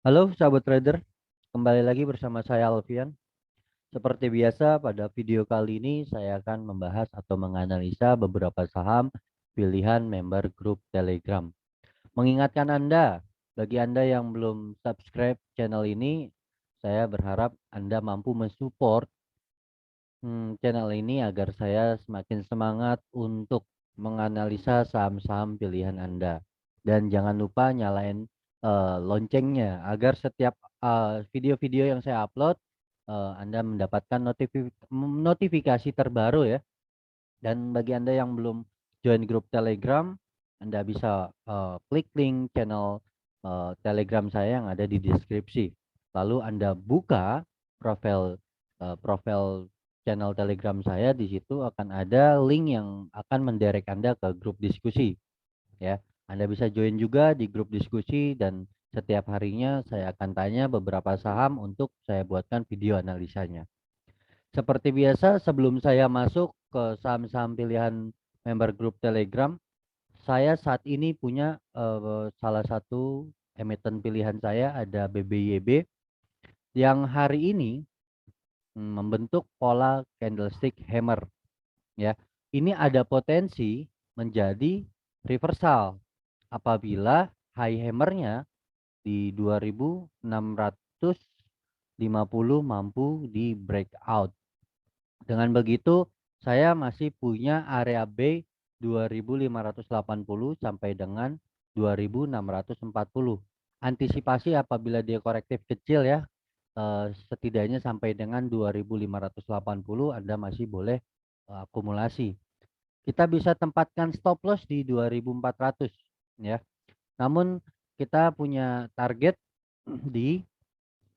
Halo sahabat trader, kembali lagi bersama saya Alfian. Seperti biasa pada video kali ini saya akan membahas atau menganalisa beberapa saham pilihan member grup Telegram. Mengingatkan Anda, bagi Anda yang belum subscribe channel ini, saya berharap Anda mampu mensupport channel ini agar saya semakin semangat untuk menganalisa saham-saham pilihan Anda. Dan jangan lupa nyalain loncengnya agar setiap video-video yang saya upload Anda mendapatkan notifikasi terbaru ya. Dan bagi Anda yang belum join grup Telegram, Anda bisa klik link channel Telegram saya yang ada di deskripsi. Lalu Anda buka profil channel Telegram saya, di situ akan ada link yang akan mendirect Anda ke grup diskusi ya. Anda bisa join juga di grup diskusi dan setiap harinya saya akan tanya beberapa saham untuk saya buatkan video analisanya. Seperti biasa, sebelum saya masuk ke saham-saham pilihan member grup Telegram, saya saat ini punya salah satu emiten pilihan saya, ada BBYB yang hari ini membentuk pola candlestick hammer ya. Ini ada potensi menjadi reversal apabila high hammernya di 2650 mampu di breakout. Dengan begitu, saya masih punya area B 2580 sampai dengan 2640. Antisipasi apabila dia korektif kecil ya, setidaknya sampai dengan 2580 Anda masih boleh akumulasi. Kita bisa tempatkan stop loss di 2400 ya. Namun kita punya target di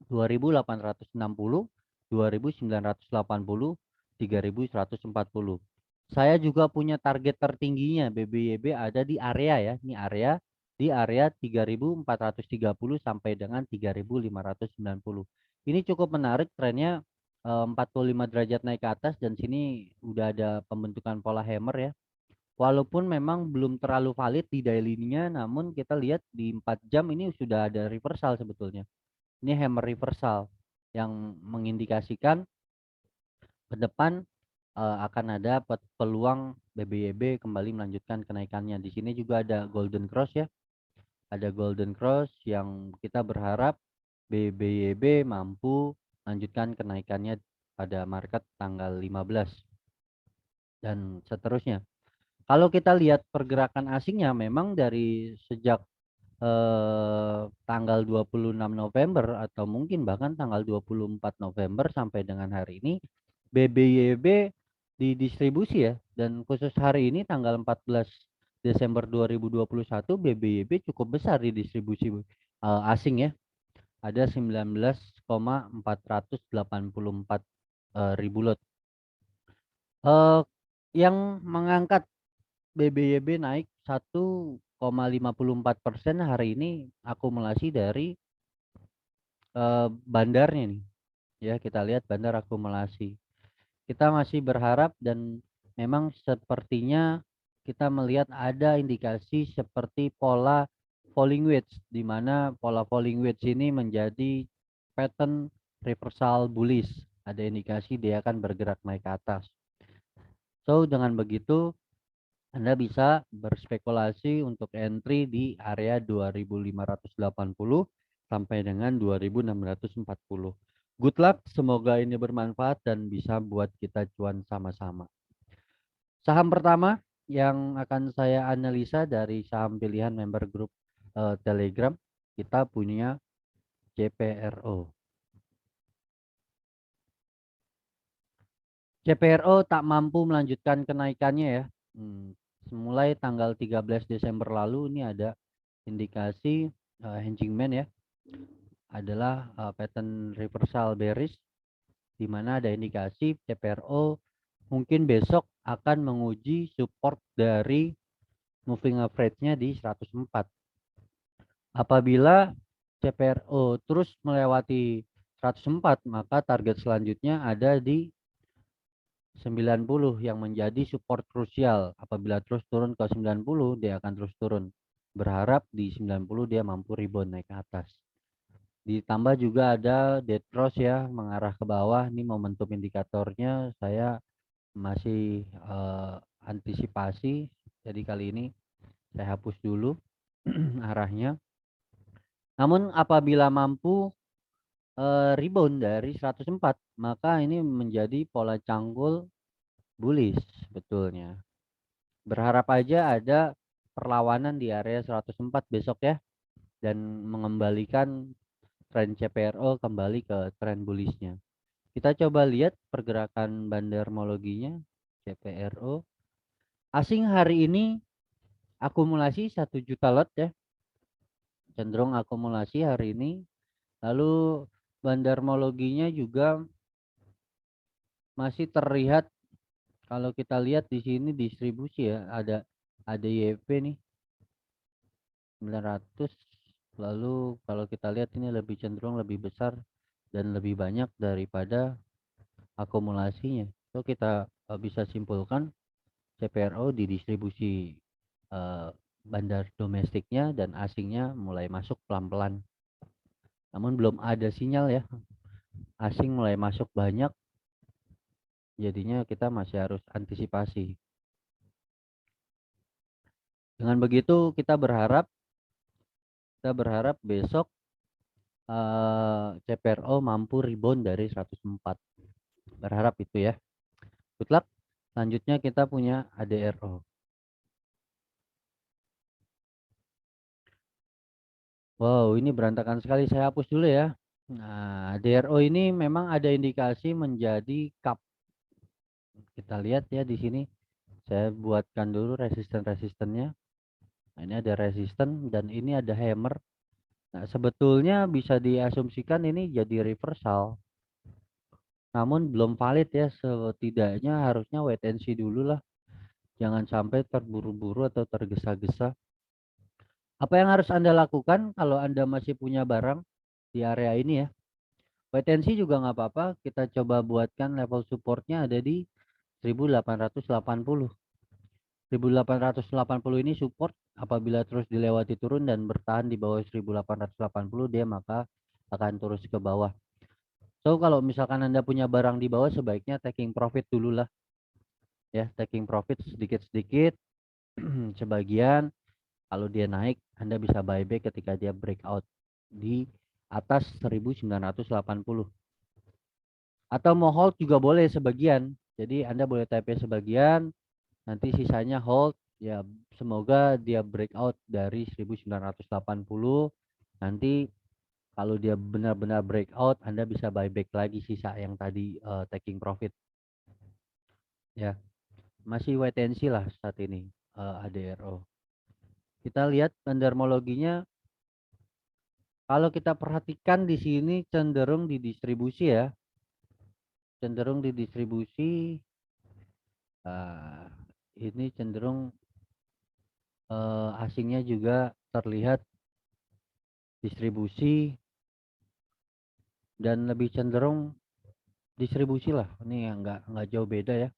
2860, 2980, 3140. Saya juga punya target tertingginya BBYB ada di area ya. Ini area di area 3430 sampai dengan 3590. Ini cukup menarik trennya 45 derajat naik ke atas dan sini udah ada pembentukan pola hammer ya. Walaupun memang belum terlalu valid di daily-nya, namun kita lihat di 4 jam ini sudah ada reversal sebetulnya. Ini hammer reversal yang mengindikasikan ke depan akan ada peluang BBYB kembali melanjutkan kenaikannya. Di sini juga ada golden cross ya. Ada golden cross yang kita berharap BBYB mampu lanjutkan kenaikannya pada market tanggal 15 dan seterusnya. Kalau kita lihat pergerakan asingnya memang dari sejak tanggal 26 November atau mungkin bahkan tanggal 24 November sampai dengan hari ini BBYB didistribusi ya, dan khusus hari ini tanggal 14 Desember 2021 BBYB cukup besar di distribusi asing ya, ada 19,484 ribu lot. Yang mengangkat BBYB naik 1,54% hari ini akumulasi dari bandarnya nih ya. Kita lihat bandar akumulasi, kita masih berharap dan memang sepertinya kita melihat ada indikasi seperti pola falling wedge, di mana pola falling wedge ini menjadi pattern reversal bullish, ada indikasi dia akan bergerak naik ke atas. So dengan begitu Anda bisa berspekulasi untuk entry di area 2580 sampai dengan 2640. Good luck, semoga ini bermanfaat dan bisa buat kita cuan sama-sama. Saham pertama yang akan saya analisa dari saham pilihan member grup Telegram, kita punya CPRO. CPRO tak mampu melanjutkan kenaikannya ya. Mulai tanggal 13 Desember lalu ini ada indikasi hedging man ya, adalah pattern reversal bearish, di mana ada indikasi CPRO mungkin besok akan menguji support dari moving average-nya di 104. Apabila CPRO terus melewati 104, maka target selanjutnya ada di 90 yang menjadi support krusial. Apabila terus turun ke 90, dia akan terus turun. Berharap di 90 dia mampu rebound naik ke atas. Ditambah juga ada dead cross ya, mengarah ke bawah. Ini momentum indikatornya saya masih antisipasi. Jadi kali ini saya hapus dulu arahnya. Namun apabila mampu rebound dari 104, maka ini menjadi pola cangkul bullish sebetulnya. Berharap aja ada perlawanan di area 104 besok ya, dan mengembalikan tren CPRO kembali ke tren bullishnya. Kita coba lihat pergerakan bandarmologinya CPRO. Asing hari ini akumulasi 1 juta lot ya, cenderung akumulasi hari ini. Lalu bandarmologinya juga masih terlihat, kalau kita lihat di sini distribusi ya, ada YP nih 900. Lalu kalau kita lihat ini lebih cenderung lebih besar dan lebih banyak daripada akumulasinya. So kita bisa simpulkan CPRO di distribusi bandar domestiknya dan asingnya mulai masuk pelan-pelan. Namun belum ada sinyal ya, asing mulai masuk banyak, jadinya kita masih harus antisipasi. Dengan begitu kita berharap besok CPRO mampu rebound dari 104. Berharap itu ya. Good luck. Selanjutnya kita punya ADRO. Wow, ini berantakan sekali. Saya hapus dulu ya. Nah, ADRO ini memang ada indikasi menjadi cup. Kita lihat ya di sini. Saya buatkan dulu resisten-resistennya. Nah, ini ada resisten dan ini ada hammer. Nah, sebetulnya bisa diasumsikan ini jadi reversal. Namun belum valid ya, setidaknya harusnya wait and see dulu lah. Jangan sampai terburu-buru atau tergesa-gesa. Apa yang harus Anda lakukan kalau Anda masih punya barang di area ini ya? Wait and see juga nggak apa-apa. Kita coba buatkan level supportnya ada di 1880. 1880 ini support, apabila terus dilewati turun dan bertahan di bawah 1880 dia maka akan terus ke bawah. So kalau misalkan Anda punya barang di bawah sebaiknya taking profit dulu lah ya, taking profit sedikit-sedikit. Sebagian kalau dia naik Anda bisa buyback ketika dia breakout di atas 1980. Atau mau hold juga boleh sebagian. Jadi Anda boleh TP sebagian, nanti sisanya hold ya, semoga dia breakout dari 1980. Nanti kalau dia benar-benar breakout Anda bisa buyback lagi sisa yang tadi taking profit ya. Masih wait and see lah saat ini ADRO. Kita lihat bandarmologinya, kalau kita perhatikan di sini cenderung di distribusi ya, cenderung di distribusi. Ini cenderung asingnya juga terlihat distribusi dan lebih cenderung distribusi lah. Ini nggak jauh beda ya.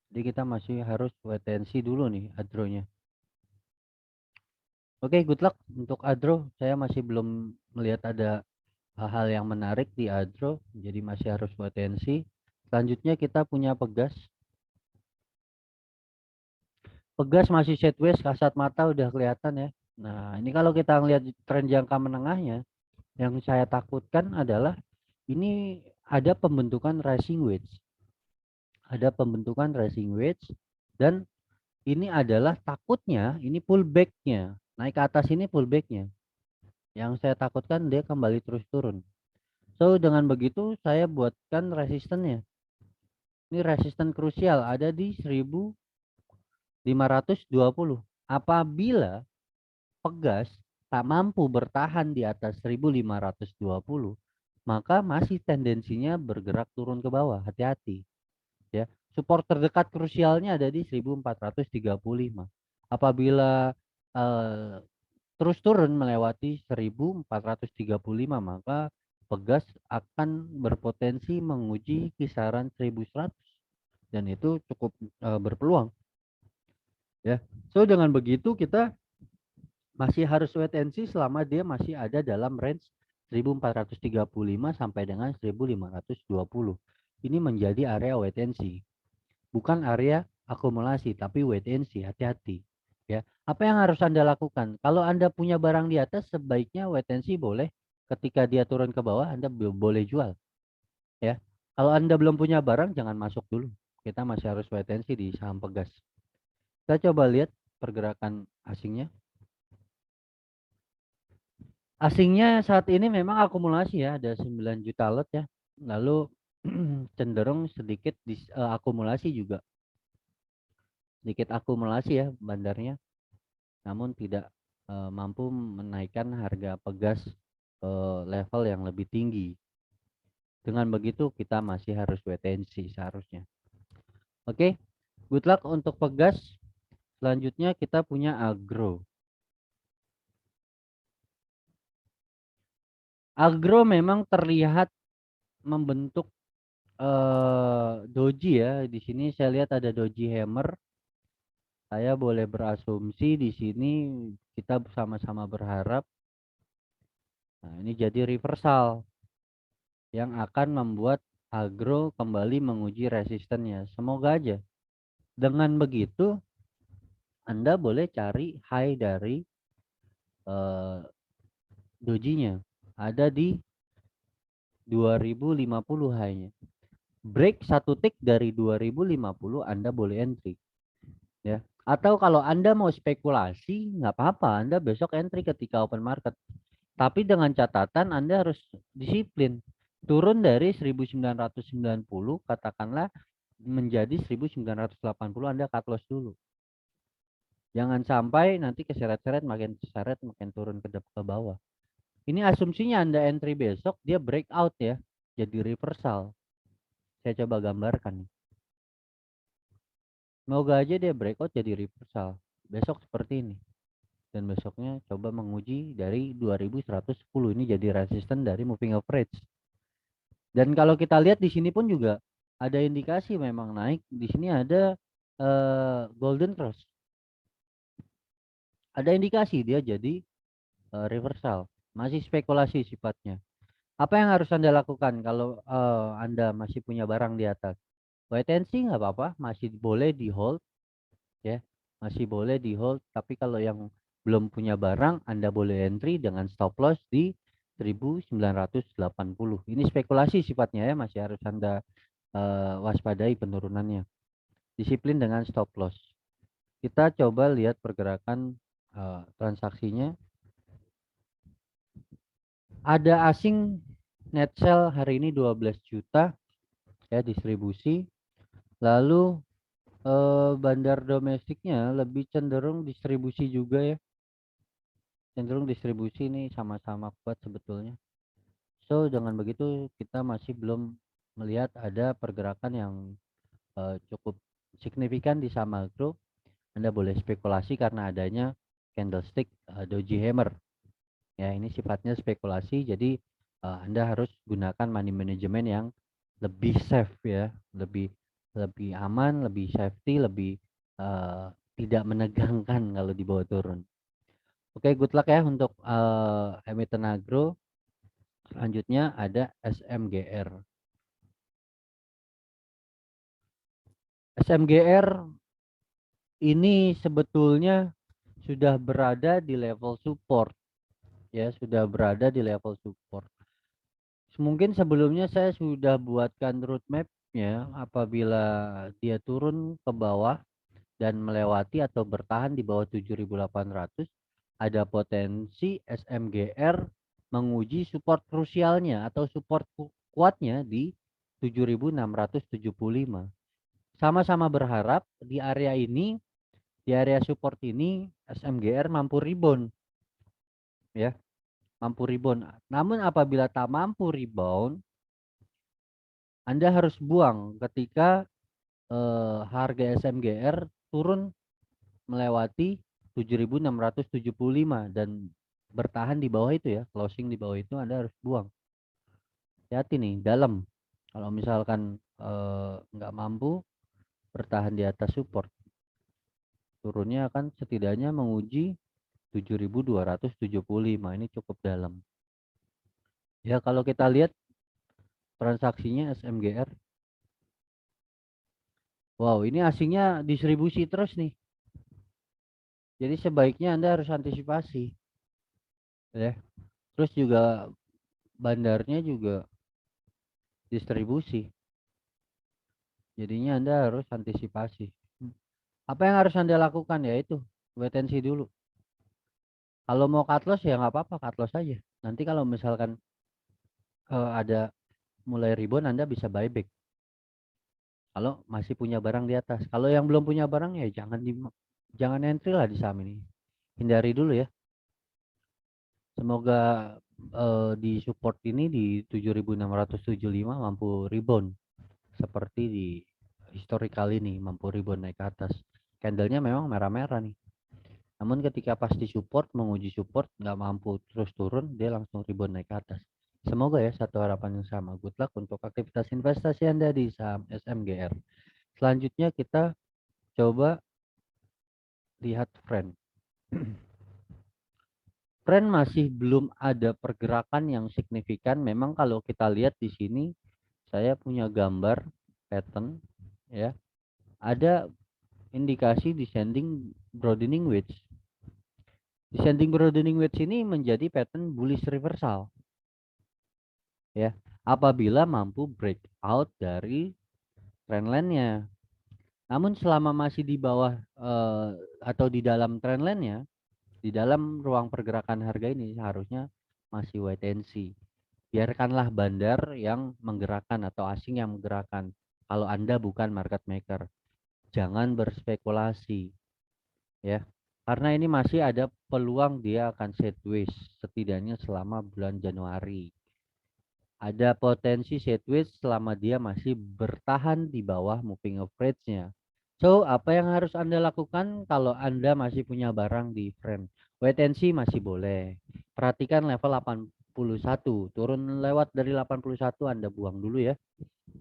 Jadi kita masih harus wait and see dulu nih adronya. Oke, good luck untuk adro. Saya masih belum melihat ada hal-hal yang menarik di adro, jadi masih harus wait and see. Selanjutnya kita punya Pegas. Pegas masih sideways, kasat mata udah kelihatan ya. Nah, ini kalau kita ngelihat tren jangka menengahnya, yang saya takutkan adalah ini ada pembentukan rising wedge. Ada pembentukan rising wedge dan ini adalah takutnya ini pullbacknya. Naik ke atas ini pullbacknya. Yang saya takutkan dia kembali terus turun. So dengan begitu saya buatkan resistennya. Ini resisten krusial ada di 1520. Apabila Pegas tak mampu bertahan di atas 1520, maka masih tendensinya bergerak turun ke bawah. Hati-hati ya. Support terdekat krusialnya ada di 1435. Apabila terus turun melewati 1435, maka Pegas akan berpotensi menguji kisaran 1100 dan itu cukup berpeluang ya. So dengan begitu kita masih harus wait and see selama dia masih ada dalam range 1435 sampai dengan 1520. Ini menjadi area wait and see. Bukan area akumulasi, tapi wait and see. Hati-hati. Ya. Apa yang harus Anda lakukan? Kalau Anda punya barang di atas, sebaiknya wait and see boleh. Ketika dia turun ke bawah, Anda boleh jual. Ya. Kalau Anda belum punya barang, jangan masuk dulu. Kita masih harus wait and see di saham pegas. Kita coba lihat pergerakan asingnya. Asingnya saat ini memang akumulasi ya, ada 9 juta lot ya. Lalu cenderung sedikit akumulasi juga. Sedikit akumulasi ya bandarnya. Namun tidak mampu menaikkan harga pegas ke level yang lebih tinggi. Dengan begitu kita masih harus wait and see seharusnya. Oke, good luck untuk pegas. Selanjutnya kita punya agro. Agro memang terlihat membentuk doji ya. Di sini saya lihat ada doji hammer. Saya boleh berasumsi di sini kita sama-sama berharap. Nah, ini jadi reversal yang akan membuat agro kembali menguji resistennya. Semoga aja. Dengan begitu Anda boleh cari high dari dojinya. Ada di 2050 high-nya. Break satu tick dari 2050 Anda boleh entry. Ya. Atau kalau Anda mau spekulasi, nggak apa-apa. Anda besok entry ketika open market. Tapi dengan catatan Anda harus disiplin. Turun dari 1990, katakanlah menjadi 1980, Anda cut loss dulu. Jangan sampai nanti keseret-seret, makin seret, makin turun ke bawah. Ini asumsinya Anda entry besok, dia breakout ya. Jadi reversal. Saya coba gambarkan. Semoga aja dia breakout jadi reversal. Besok seperti ini. Dan besoknya coba menguji dari 2110. Ini jadi resisten dari moving average. Dan kalau kita lihat di sini pun juga ada indikasi memang naik. Di sini ada golden cross. Ada indikasi dia jadi reversal. Masih spekulasi sifatnya. Apa yang harus Anda lakukan kalau Anda masih punya barang di atas? Wait and see nggak apa-apa, masih boleh di hold ya. Masih boleh di hold, tapi kalau yang belum punya barang, Anda boleh entry dengan stop loss di 1980. Ini spekulasi sifatnya ya, masih harus Anda waspadai penurunannya. Disiplin dengan stop loss. Kita coba lihat pergerakan transaksinya. Ada asing net sell hari ini 12 juta ya distribusi. Lalu bandar domestiknya lebih cenderung distribusi juga ya. Cenderung distribusi ini sama-sama kuat sebetulnya. So dengan begitu kita masih belum melihat ada pergerakan yang cukup signifikan di saham agro. Anda boleh spekulasi karena adanya candlestick doji hammer. Ya, ini sifatnya spekulasi, jadi Anda harus gunakan money management yang lebih safe ya, lebih aman, lebih safety, lebih tidak menegangkan kalau dibawa turun. Oke, good luck ya untuk emiten agro. Selanjutnya ada SMGR. SMGR ini sebetulnya sudah berada di level support ya, sudah berada di level support. Mungkin sebelumnya saya sudah buatkan roadmapnya apabila dia turun ke bawah dan melewati atau bertahan di bawah 7.800, ada potensi SMGR menguji support krusialnya atau support kuatnya di 7.675. Sama-sama berharap di area ini, di area support ini SMGR mampu rebound ya, mampu rebound. Namun apabila tak mampu rebound, Anda harus buang ketika harga SMGR turun melewati 7.675 dan bertahan di bawah itu ya, closing di bawah itu Anda harus buang. Hati-hati nih, dalam. Kalau misalkan nggak mampu bertahan di atas support, turunnya akan setidaknya menguji 7.275, ini cukup dalam. Ya, kalau kita lihat transaksinya SMGR. Wow, ini asingnya distribusi terus nih. Jadi sebaiknya Anda harus antisipasi. Ya. Terus juga bandarnya juga distribusi. Jadinya Anda harus antisipasi. Apa yang harus Anda lakukan? Yaitu wait and see dulu. Kalau mau cut loss ya nggak apa-apa, cut loss aja. Nanti kalau misalkan ada mulai rebound, Anda bisa buyback. Kalau masih punya barang di atas. Kalau yang belum punya barang ya jangan entry lah di saham ini. Hindari dulu ya. Semoga di support ini di 7.675 mampu rebound seperti di historical ini, mampu rebound naik ke atas. Candlenya memang merah-merah nih. Namun ketika pas di support, menguji support nggak mampu terus turun, dia langsung rebound naik ke atas. Semoga ya satu harapan yang sama. Good luck untuk aktivitas investasi Anda di saham SMGR. Selanjutnya kita coba lihat trend. Tren masih belum ada pergerakan yang signifikan. Memang kalau kita lihat di sini, saya punya gambar pattern ya. Ada indikasi descending broadening wedge. Descending broadening wedge ini menjadi pattern bullish reversal. Ya, apabila mampu breakout dari trendline-nya. Namun selama masih di bawah atau di dalam trendline-nya, di dalam ruang pergerakan harga ini harusnya masih wait and see. Biarkanlah bandar yang menggerakkan atau asing yang menggerakkan. Kalau Anda bukan market maker, jangan berspekulasi ya. Karena ini masih ada peluang dia akan sideways setidaknya selama bulan Januari. Ada potensi sideways selama dia masih bertahan di bawah moving average-nya. So, apa yang harus Anda lakukan kalau Anda masih punya barang di frame? Wait and see masih boleh. Perhatikan level 81. Turun lewat dari 81 Anda buang dulu ya.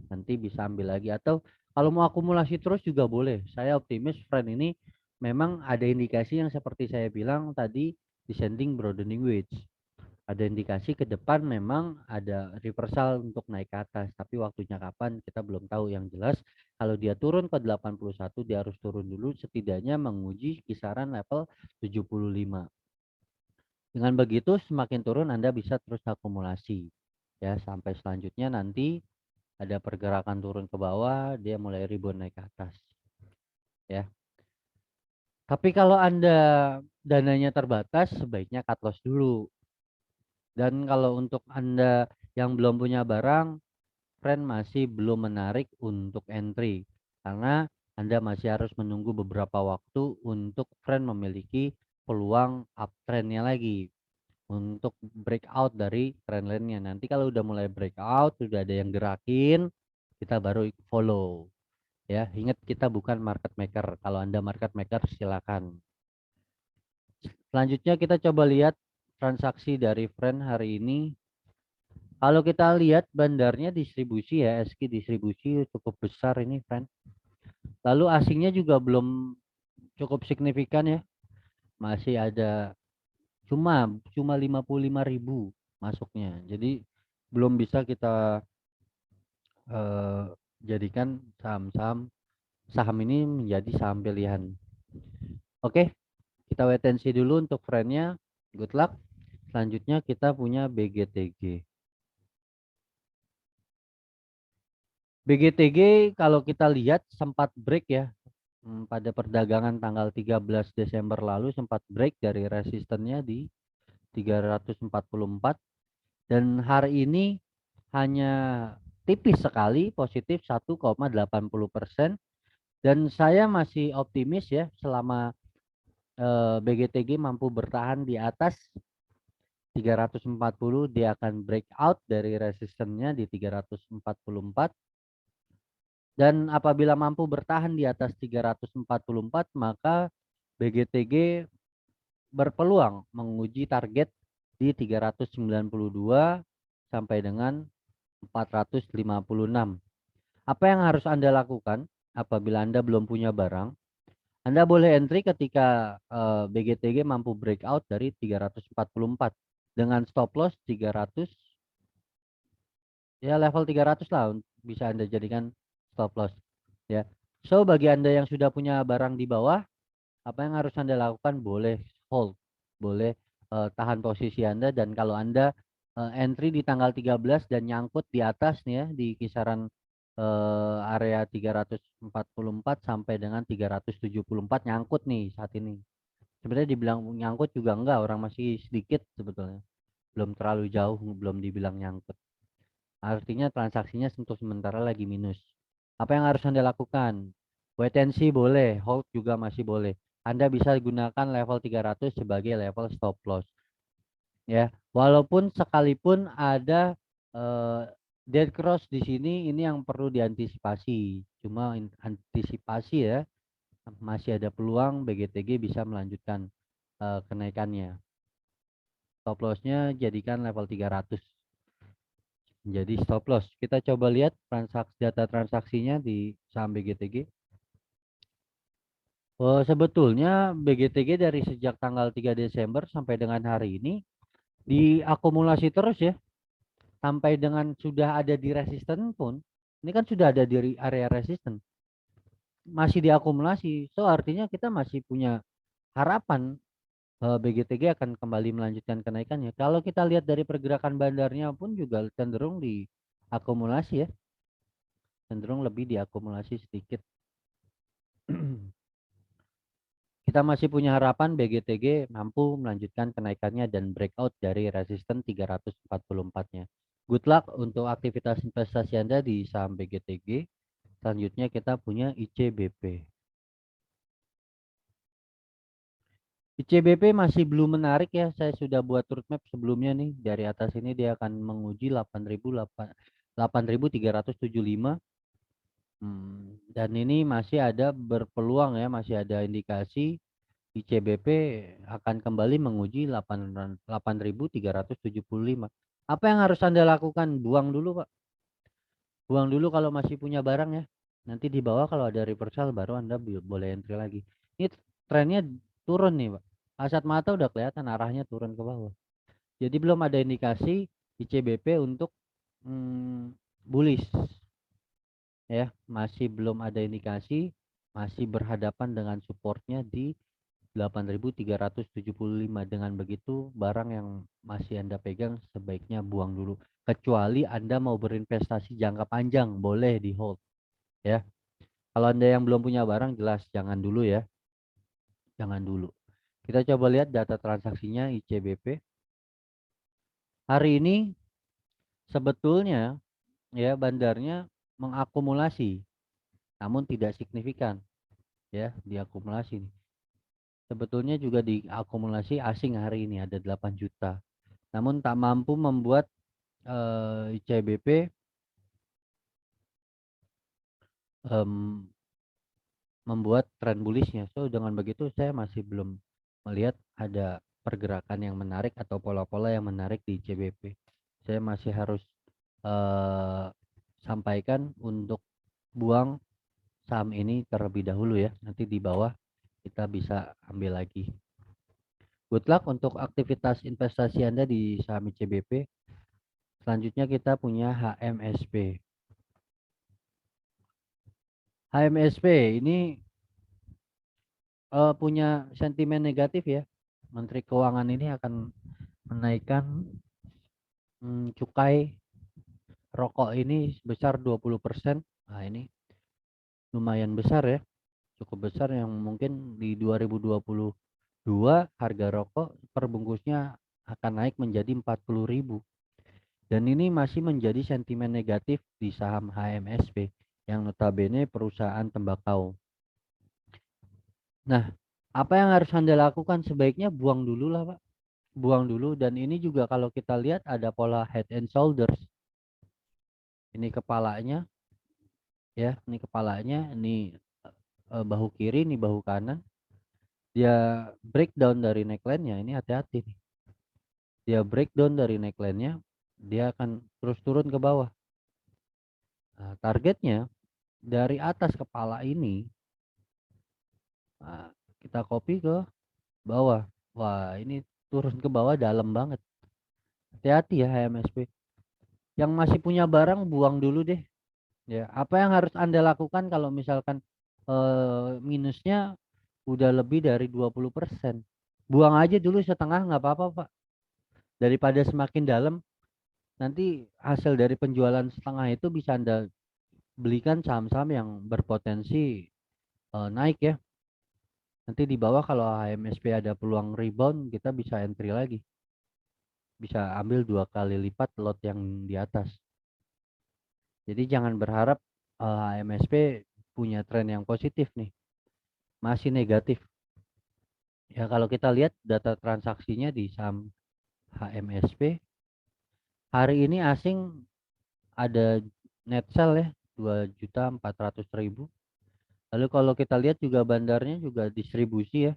Nanti bisa ambil lagi. Atau kalau mau akumulasi terus juga boleh. Saya optimis frame ini memang ada indikasi yang seperti saya bilang tadi, descending broadening wedge. Ada indikasi ke depan memang ada reversal untuk naik ke atas, tapi waktunya kapan kita belum tahu. Yang jelas kalau dia turun ke 81 dia harus turun dulu setidaknya menguji kisaran level 75. Dengan begitu semakin turun Anda bisa terus akumulasi ya sampai selanjutnya nanti ada pergerakan turun ke bawah, dia mulai rebound naik ke atas ya. Tapi kalau Anda dananya terbatas sebaiknya cut loss dulu. Dan kalau untuk Anda yang belum punya barang, trend masih belum menarik untuk entry karena Anda masih harus menunggu beberapa waktu untuk trend memiliki peluang uptrendnya lagi untuk breakout dari trendline-nya. Nanti kalau udah mulai breakout, sudah ada yang gerakin, kita baru follow. Ya, ingat kita bukan market maker. Kalau Anda market maker silakan. Selanjutnya kita coba lihat transaksi dari friend hari ini. Kalau kita lihat bandarnya distribusi ya, SQ distribusi cukup besar ini, friend. Lalu asingnya juga belum cukup signifikan ya. Masih ada cuma 55.000 masuknya. Jadi belum bisa kita jadikan saham ini menjadi saham pilihan. Oke, kita wait and see dulu untuk friendnya. Good luck. Selanjutnya kita punya BGTG. BGTG kalau kita lihat sempat break ya pada perdagangan tanggal 13 Desember lalu sempat break dari resistennya di 344 dan hari ini hanya tipis sekali positif 1,80% dan saya masih optimis ya selama BGTG mampu bertahan di atas 340 dia akan breakout dari resistennya di 344. Dan apabila mampu bertahan di atas 344, maka BGTG berpeluang menguji target di 392 sampai dengan 456. Apa yang harus Anda lakukan apabila Anda belum punya barang? Anda boleh entry ketika BGTG mampu breakout dari 344 dengan stop loss 300, ya level 300 lah bisa Anda jadikan stop loss ya. So bagi Anda yang sudah punya barang di bawah, apa yang harus Anda lakukan? Boleh hold, boleh tahan posisi Anda, dan kalau Anda entry di tanggal 13 dan nyangkut di atas nih ya di kisaran area 344 sampai dengan 374 nyangkut nih saat ini. Sebenarnya dibilang nyangkut juga enggak, orang masih sedikit sebetulnya. Belum terlalu jauh, belum dibilang nyangkut. Artinya transaksinya untuk sementara lagi minus. Apa yang harus Anda lakukan? Wait and see boleh, hold juga masih boleh. Anda bisa gunakan level 300 sebagai level stop loss. Ya, walaupun sekalipun ada dead cross di sini, ini yang perlu diantisipasi. Cuma antisipasi ya, masih ada peluang BGTG bisa melanjutkan kenaikannya. Stop lossnya jadikan level 300 jadi stop loss. Kita coba lihat data transaksinya di saham BGTG. Oh, sebetulnya BGTG dari sejak tanggal 3 Desember sampai dengan hari ini diakumulasi terus ya. Sampai dengan sudah ada di resisten pun. Ini kan sudah ada di area resisten. Masih diakumulasi. So artinya kita masih punya harapan BGTG akan kembali melanjutkan kenaikannya. Kalau kita lihat dari pergerakan bandarnya pun juga cenderung diakumulasi ya. Cenderung lebih diakumulasi sedikit. Kita masih punya harapan BGTG mampu melanjutkan kenaikannya dan breakout dari resisten 344-nya. Good luck untuk aktivitas investasi Anda di saham BGTG. Selanjutnya kita punya ICBP. ICBP masih belum menarik ya. Saya sudah buat roadmap sebelumnya nih. Dari atas ini dia akan menguji 8.375. Dan ini masih ada berpeluang ya, masih ada indikasi ICBP akan kembali menguji 8.375. Apa yang harus Anda lakukan? Buang dulu, Pak. Buang dulu kalau masih punya barang ya. Nanti di bawah kalau ada reversal baru Anda boleh entry lagi. Ini trennya turun nih, Pak. Kasat mata udah kelihatan arahnya turun ke bawah. Jadi belum ada indikasi ICBP untuk bullish ya, masih belum ada indikasi, masih berhadapan dengan supportnya di 8.375. Dengan begitu barang yang masih Anda pegang sebaiknya buang dulu, kecuali Anda mau berinvestasi jangka panjang boleh di hold ya. Kalau Anda yang belum punya barang jelas jangan dulu ya, jangan dulu. Kita coba lihat data transaksinya ICBP hari ini. Sebetulnya ya bandarnya mengakumulasi namun tidak signifikan ya, diakumulasi nih. Sebetulnya juga diakumulasi asing hari ini ada 8 juta. Namun tak mampu membuat ICBP membuat tren bullishnya. So dengan begitu saya masih belum melihat ada pergerakan yang menarik atau pola-pola yang menarik di ICBP. Saya masih harus sampaikan untuk buang saham ini terlebih dahulu ya. Nanti di bawah kita bisa ambil lagi. Good luck untuk aktivitas investasi Anda di saham ICBP. Selanjutnya kita punya HMSP. HMSP ini punya sentimen negatif ya. Menteri Keuangan ini akan menaikkan cukai rokok ini sebesar 20%. Nah, ini lumayan besar ya. Cukup besar yang mungkin di 2022 harga rokok per bungkusnya akan naik menjadi 40.000. Dan ini masih menjadi sentimen negatif di saham HMSP yang notabene perusahaan tembakau. Nah, apa yang harus Anda lakukan? Sebaiknya buang dulu lah, Pak. Buang dulu. Dan ini juga kalau kita lihat ada pola head and shoulders. Ini kepalanya ya, ini kepalanya, ini bahu kiri, ini bahu kanan. Dia breakdown dari neckline-nya, ini hati-hati nih. Dia breakdown dari neckline-nya, dia akan terus turun ke bawah. Nah, targetnya dari atas kepala ini Nah, kita copy ke bawah. Wah, ini turun ke bawah dalam banget. Hati-hati ya HMSP. Yang masih punya barang buang dulu deh. Ya, apa yang harus Anda lakukan kalau misalkan minusnya udah lebih dari 20%? Buang aja dulu setengah nggak apa-apa, Pak. Daripada semakin dalam, nanti hasil dari penjualan setengah itu bisa Anda belikan saham-saham yang berpotensi naik ya. Nanti di bawah kalau HMSP ada peluang rebound, kita bisa entry lagi. Bisa ambil 2 kali lipat lot yang di atas. Jadi jangan berharap HMSP punya tren yang positif nih. Masih negatif. Ya kalau kita lihat data transaksinya di saham HMSP, hari ini asing ada net sell ya 2.400.000. Lalu kalau kita lihat juga bandarnya juga distribusi ya,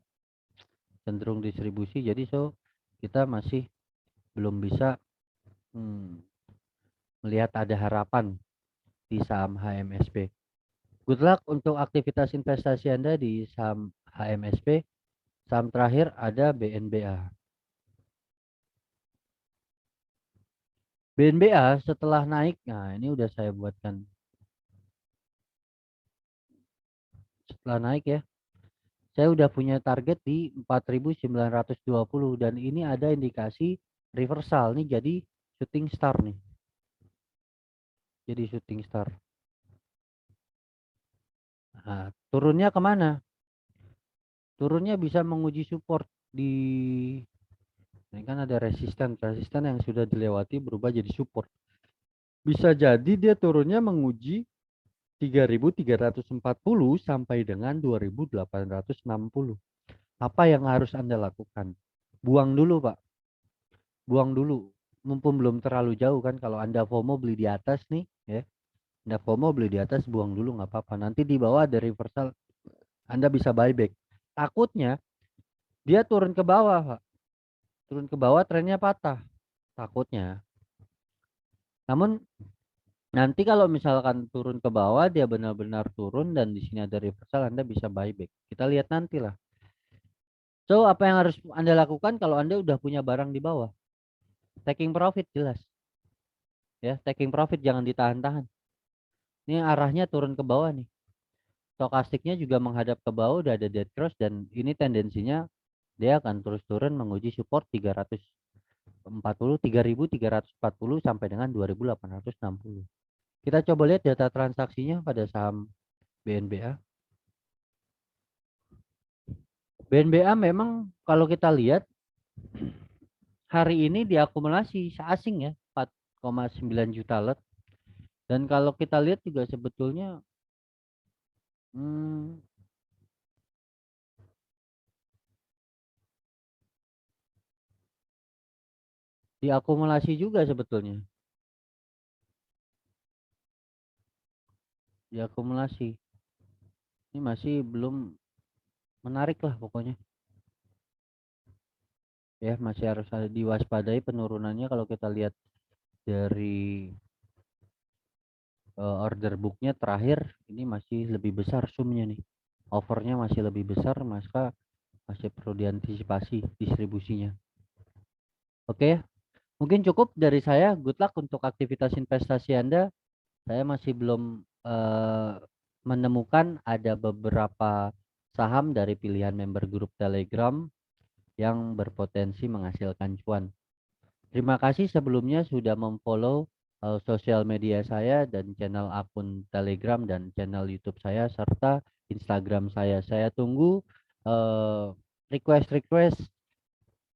cenderung distribusi. Jadi kita masih belum bisa melihat ada harapan di saham HMSP. Good luck untuk aktivitas investasi Anda di saham HMSP. Saham terakhir ada BNBA. BNBA setelah naik, nah ini udah saya buatkan. Setelah naik ya, saya udah punya target di 4.920 dan ini ada indikasi reversal nih, jadi shooting star nih. Jadi shooting star. Nah, turunnya kemana? Turunnya bisa menguji support di ini kan ada resisten yang sudah dilewati berubah jadi support. Bisa jadi dia turunnya menguji 3.340 sampai dengan 2.860. Apa yang harus Anda lakukan? Buang dulu, Pak. Buang dulu. Mumpung belum terlalu jauh kan, kalau Anda FOMO beli di atas nih, ya. Anda FOMO beli di atas, buang dulu nggak apa-apa. Nanti di bawah ada reversal, Anda bisa buyback. Takutnya dia turun ke bawah, Pak. Turun ke bawah trennya patah. Takutnya. Namun nanti kalau misalkan turun ke bawah, dia benar-benar turun dan di sini ada reversal, Anda bisa buyback. Kita lihat nanti lah. So, apa yang harus Anda lakukan kalau Anda udah punya barang di bawah? Taking profit jelas. Ya, taking profit jangan ditahan-tahan. Ini arahnya turun ke bawah nih. Stokastiknya juga menghadap ke bawah, udah ada dead cross dan ini tendensinya dia akan terus turun menguji support 3.340 sampai dengan 2.860. Kita coba lihat data transaksinya pada saham BNBA. BNBA memang kalau kita lihat hari ini diakumulasi asing ya 4,9 juta lot. Dan kalau kita lihat juga sebetulnya hmm, diakumulasi juga sebetulnya. Diakumulasi. Ini masih belum menarik lah pokoknya. Ya, masih harus ada diwaspadai penurunannya kalau kita lihat dari order booknya terakhir ini masih lebih besar sumnya nih. Overnya masih lebih besar, maka masih perlu diantisipasi distribusinya. Oke ya, mungkin cukup dari saya. Good luck untuk aktivitas investasi Anda. Saya masih belum menemukan ada beberapa saham dari pilihan member grup Telegram yang berpotensi menghasilkan cuan. Terima kasih sebelumnya sudah memfollow sosial media saya dan channel akun Telegram dan channel YouTube saya serta Instagram saya. Saya tunggu request-request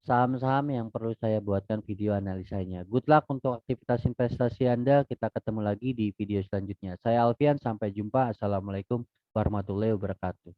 saham-saham yang perlu saya buatkan video analisanya. Good luck untuk aktivitas investasi Anda. Kita ketemu lagi di video selanjutnya. Saya Alfian, sampai jumpa. Assalamualaikum warahmatullahi wabarakatuh.